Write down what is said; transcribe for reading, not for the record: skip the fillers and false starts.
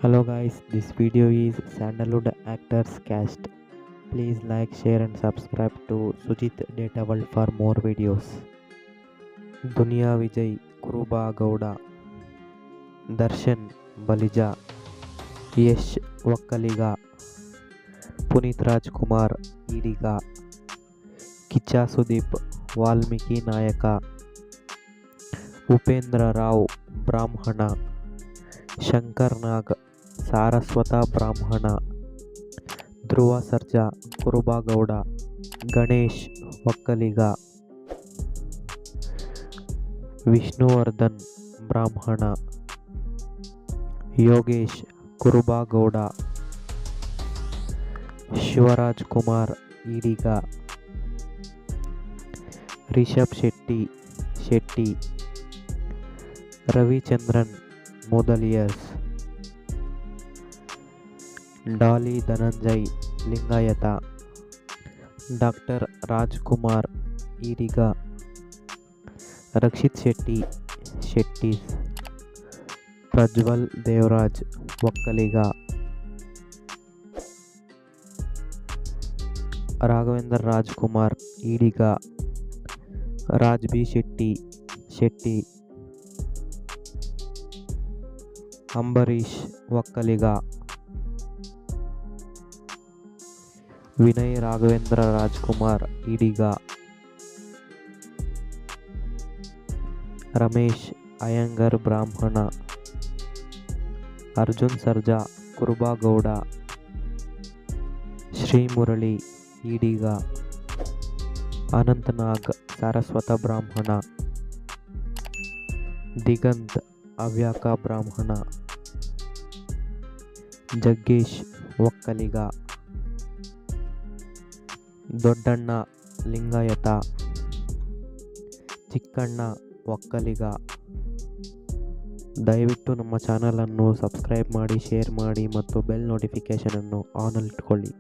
Hello guys, this video is Sandalwood Actors Cast. Please like, share and subscribe to Sujit Data World for more videos. Dunya Vijay Kuruba Gowda, Darshan Balija, Yash Wakkaliga, Punit Rajkumar Idiga, Kicha Sudeep Valmiki Nayaka, Upendra Rao Brahmana, Shankar Nag ಸಾರಸ್ವತ ಬ್ರಾಹ್ಮಣ, ಧ್ರುವ ಸರ್ಜಾ ಕುರುಬಾಗೌಡ, ಗಣೇಶ್ ಒಕ್ಕಲಿಗ, ವಿಷ್ಣುವರ್ಧನ್ ಬ್ರಾಹ್ಮಣ, Yogesh ಕುರುಬಾಗೌಡ, Shivraj Kumar Ediga, Rishabh Shetty, Ravichandran ಮೊದಲಿಯರ್ಸ್, Daali Dhananjay Lingayat, doctor Rajkumar Ediga, Rakshit Shetty's, Prajwal Devaraj Vokkaliga, Raghavendra Rajkumar Ediga, Raj B Shetty, Ambareesh Vokkaliga, Vinay Raghavendra Rajkumar Ediga, Ramesh Iyengar ಬ್ರಾಹ್ಮಣ, ಅರ್ಜುನ್ ಸರ್ಜಾ ಕುರುಬಾಗೌಡ, ಶ್ರೀಮುರಳಿ ಈಡಿಗ, ಅನಂತನಾಗ್ ಸಾರಸ್ವತ ಬ್ರಾಹ್ಮಣ, ದಿಗಂತ್ ಹವ್ಯಕ ಬ್ರಾಹ್ಮಣ, ಜಗ್ಗೇಶ್ ಒಕ್ಕಲಿಗ, ದೊಡ್ಡಣ್ಣ ಲಿಂಗಾಯತ, ಚಿಕ್ಕಣ್ಣ ಒಕ್ಕಲಿಗ. ದಯವಿಟ್ಟು ನಮ್ಮ ಚಾನಲನ್ನು subscribe ಮಾಡಿ, share ಮಾಡಿ ಮತ್ತು ಬೆಲ್ ನೋಟಿಫಿಕೇಷನನ್ನು ಆನಲ್ಲಿಟ್ಕೊಳ್ಳಿ.